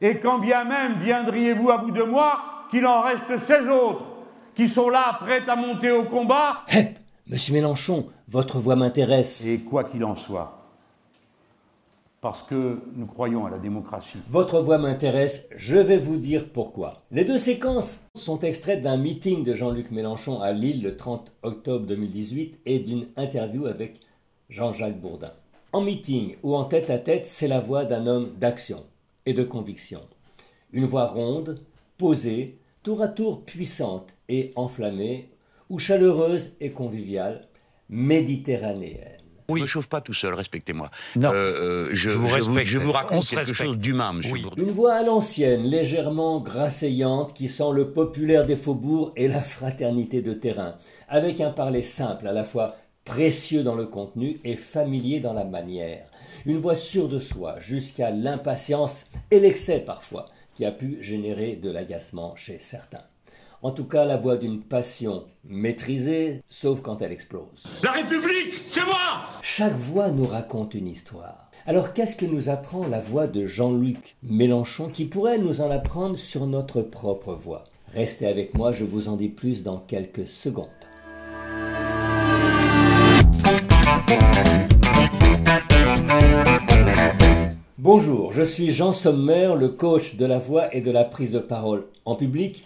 Et quand bien même viendriez-vous à bout de moi, qu'il en reste 16 autres, qui sont là, prêts à monter au combat. Hep, monsieur Mélenchon, votre voix m'intéresse. Et quoi qu'il en soit, parce que nous croyons à la démocratie. Votre voix m'intéresse, je vais vous dire pourquoi. Les deux séquences sont extraites d'un meeting de Jean-Luc Mélenchon à Lille le 30 octobre 2018 et d'une interview avec Jean-Jacques Bourdin. En meeting ou en tête-à-tête, c'est la voix d'un homme d'action et de conviction. Une voix ronde, posée, tour à tour puissante et enflammée, ou chaleureuse et conviviale, méditerranéenne. Oui. Je ne me chauffe pas tout seul, respectez-moi. Non, je vous raconte quelque chose d'humain, monsieur Bourdin. Une voix à l'ancienne, légèrement grasseillante, qui sent le populaire des faubourgs et la fraternité de terrain, avec un parler simple, à la fois précieux dans le contenu et familier dans la manière. Une voix sûre de soi, jusqu'à l'impatience et l'excès parfois, qui a pu générer de l'agacement chez certains. En tout cas, la voix d'une passion maîtrisée, sauf quand elle explose. La République, c'est moi! Chaque voix nous raconte une histoire. Alors qu'est-ce que nous apprend la voix de Jean-Luc Mélenchon qui pourrait nous en apprendre sur notre propre voix? Restez avec moi, je vous en dis plus dans quelques secondes. Bonjour, je suis Jean Sommer, le coach de la voix et de la prise de parole en public.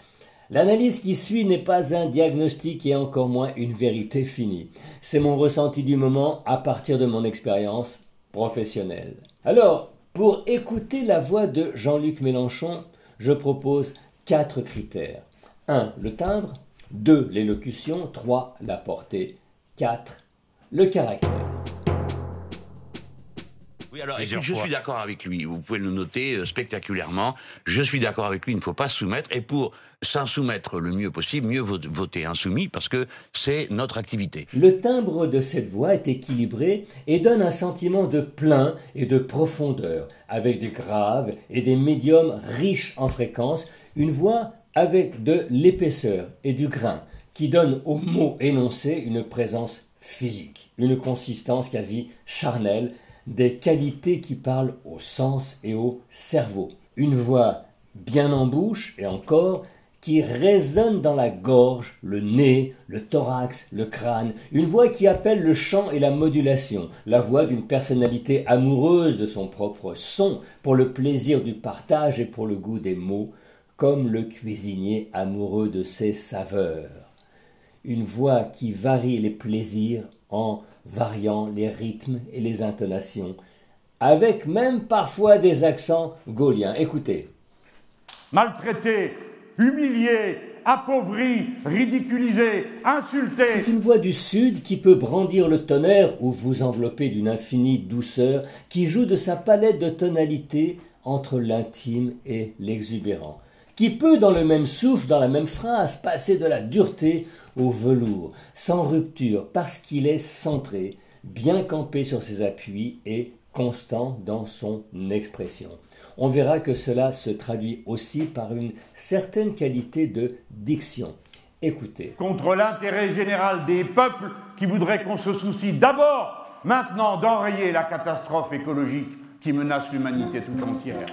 L'analyse qui suit n'est pas un diagnostic et encore moins une vérité finie. C'est mon ressenti du moment à partir de mon expérience professionnelle. Alors, pour écouter la voix de Jean-Luc Mélenchon, je propose 4 critères. 1. Le timbre. 2. L'élocution. 3. La portée. 4. Le caractère. Oui, alors, je suis d'accord avec lui. Vous pouvez le noter spectaculairement. Je suis d'accord avec lui, il ne faut pas se soumettre. Et pour s'en soumettre le mieux possible, mieux voter insoumis, parce que c'est notre activité. Le timbre de cette voix est équilibré et donne un sentiment de plein et de profondeur, avec des graves et des médiums riches en fréquences, une voix avec de l'épaisseur et du grain, qui donne aux mots énoncés une présence physique, une consistance quasi charnelle, des qualités qui parlent au sens et au cerveau. Une voix bien en bouche et encore qui résonne dans la gorge, le nez, le thorax, le crâne. Une voix qui appelle le chant et la modulation. La voix d'une personnalité amoureuse de son propre son pour le plaisir du partage et pour le goût des mots, comme le cuisinier amoureux de ses saveurs. Une voix qui varie les plaisirs en variant les rythmes et les intonations, avec même parfois des accents gaulliens. Écoutez. Maltraité, humilié, appauvri, ridiculisé, insulté. C'est une voix du Sud qui peut brandir le tonnerre ou vous envelopper d'une infinie douceur, qui joue de sa palette de tonalités entre l'intime et l'exubérant, qui peut dans le même souffle, dans la même phrase, passer de la dureté au velours, sans rupture, parce qu'il est centré, bien campé sur ses appuis et constant dans son expression. On verra que cela se traduit aussi par une certaine qualité de diction. Écoutez. Contre l'intérêt général des peuples qui voudraient qu'on se soucie d'abord, maintenant, d'enrayer la catastrophe écologique qui menace l'humanité tout entière.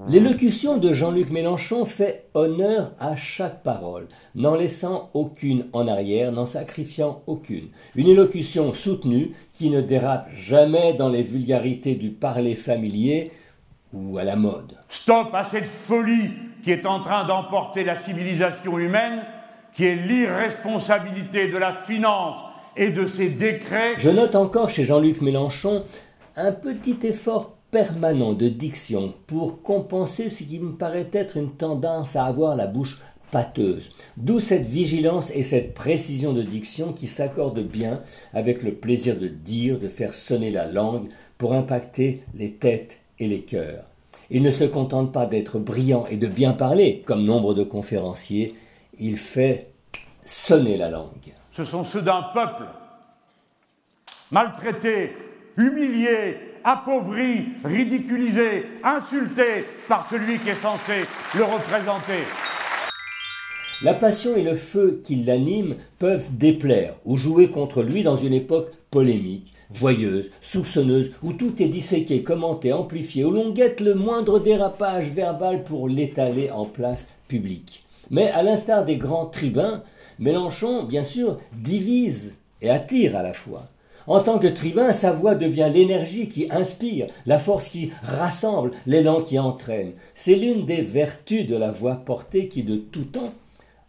L'élocution de Jean-Luc Mélenchon fait honneur à chaque parole, n'en laissant aucune en arrière, n'en sacrifiant aucune. Une élocution soutenue qui ne dérape jamais dans les vulgarités du parler familier ou à la mode. Stop à cette folie qui est en train d'emporter la civilisation humaine, qui est l'irresponsabilité de la finance et de ses décrets. Je note encore chez Jean-Luc Mélenchon un petit effort permanent de diction pour compenser ce qui me paraît être une tendance à avoir la bouche pâteuse. D'où cette vigilance et cette précision de diction qui s'accordent bien avec le plaisir de dire, de faire sonner la langue pour impacter les têtes et les cœurs. Il ne se contente pas d'être brillant et de bien parler, comme nombre de conférenciers, il fait sonner la langue. Ce sont ceux d'un peuple maltraité, humilié, appauvri, ridiculisé, insulté par celui qui est censé le représenter. La passion et le feu qui l'anime peuvent déplaire ou jouer contre lui dans une époque polémique, voyeuse, soupçonneuse, où tout est disséqué, commenté, amplifié, où l'on guette le moindre dérapage verbal pour l'étaler en place publique. Mais à l'instar des grands tribuns, Mélenchon, bien sûr, divise et attire à la fois. En tant que tribun, sa voix devient l'énergie qui inspire, la force qui rassemble, l'élan qui entraîne. C'est l'une des vertus de la voix portée qui, de tout temps,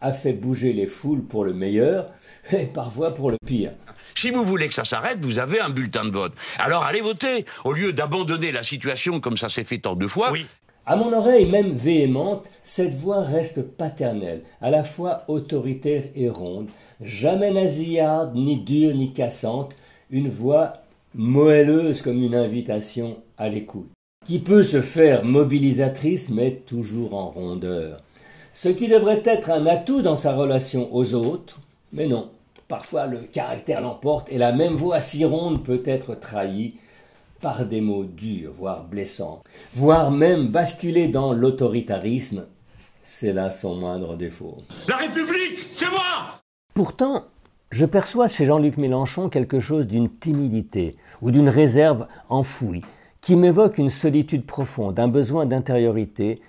a fait bouger les foules pour le meilleur et parfois pour le pire. Si vous voulez que ça s'arrête, vous avez un bulletin de vote. Alors allez voter, au lieu d'abandonner la situation comme ça s'est fait tant de fois. Oui. À mon oreille, même véhémente, cette voix reste paternelle, à la fois autoritaire et ronde, jamais nasillarde, ni dure, ni cassante, une voix moelleuse comme une invitation à l'écoute, qui peut se faire mobilisatrice, mais toujours en rondeur. Ce qui devrait être un atout dans sa relation aux autres, mais non. Parfois le caractère l'emporte et la même voix si ronde peut être trahie par des mots durs, voire blessants, voire même basculer dans l'autoritarisme. C'est là son moindre défaut. La République, c'est moi! Pourtant, je perçois chez Jean-Luc Mélenchon quelque chose d'une timidité ou d'une réserve enfouie qui m'évoque une solitude profonde, un besoin d'intériorité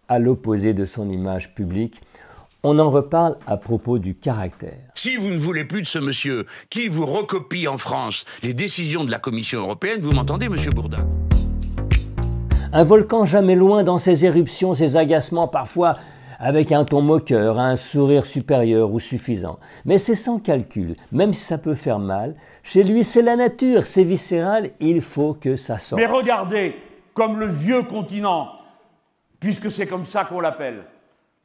à l'opposé de son image publique. On en reparle à propos du caractère. Si vous ne voulez plus de ce monsieur qui vous recopie en France les décisions de la Commission européenne, vous m'entendez, monsieur Bourdin? Un volcan jamais loin dans ses éruptions, ses agacements, parfois avec un ton moqueur, un sourire supérieur ou suffisant. Mais c'est sans calcul, même si ça peut faire mal. Chez lui, c'est la nature, c'est viscéral, il faut que ça sorte. Mais regardez, comme le vieux continent, puisque c'est comme ça qu'on l'appelle.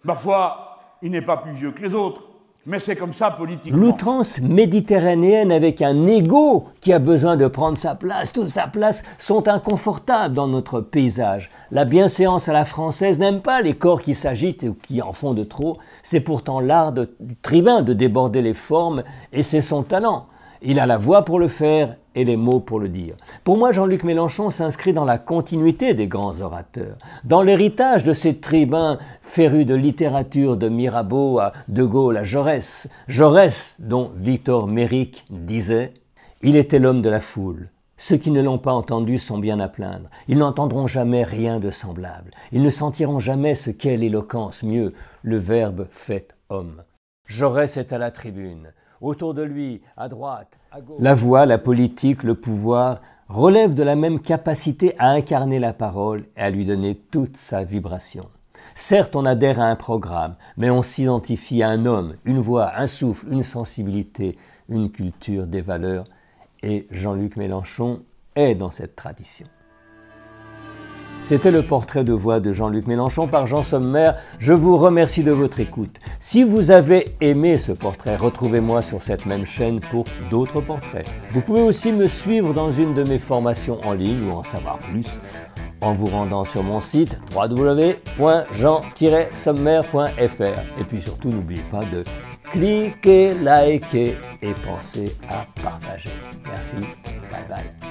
Ma foi, il n'est pas plus vieux que les autres, mais c'est comme ça politiquement. L'outrance méditerranéenne avec un égo qui a besoin de prendre sa place, toute sa place, sont inconfortables dans notre paysage. La bienséance à la française n'aime pas les corps qui s'agitent ou qui en font de trop. C'est pourtant l'art du tribun de déborder les formes et c'est son talent. Il a la voix pour le faire et les mots pour le dire. Pour moi, Jean-Luc Mélenchon s'inscrit dans la continuité des grands orateurs, dans l'héritage de ces tribuns férus de littérature de Mirabeau à De Gaulle à Jaurès. Jaurès, dont Victor Méric disait « Il était l'homme de la foule. Ceux qui ne l'ont pas entendu sont bien à plaindre. Ils n'entendront jamais rien de semblable. Ils ne sentiront jamais ce qu'est l'éloquence, mieux, le verbe fait homme. » Jaurès est à la tribune. Autour de lui, à droite, à gauche. La voix, la politique, le pouvoir relèvent de la même capacité à incarner la parole et à lui donner toute sa vibration. Certes, on adhère à un programme, mais on s'identifie à un homme, une voix, un souffle, une sensibilité, une culture, des valeurs. Et Jean-Luc Mélenchon est dans cette tradition. C'était le portrait de voix de Jean-Luc Mélenchon par Jean Sommer. Je vous remercie de votre écoute. Si vous avez aimé ce portrait, retrouvez-moi sur cette même chaîne pour d'autres portraits. Vous pouvez aussi me suivre dans une de mes formations en ligne ou en savoir plus en vous rendant sur mon site www.jean-sommer.fr. Et puis surtout, n'oubliez pas de cliquer, liker et penser à partager. Merci. Bye bye.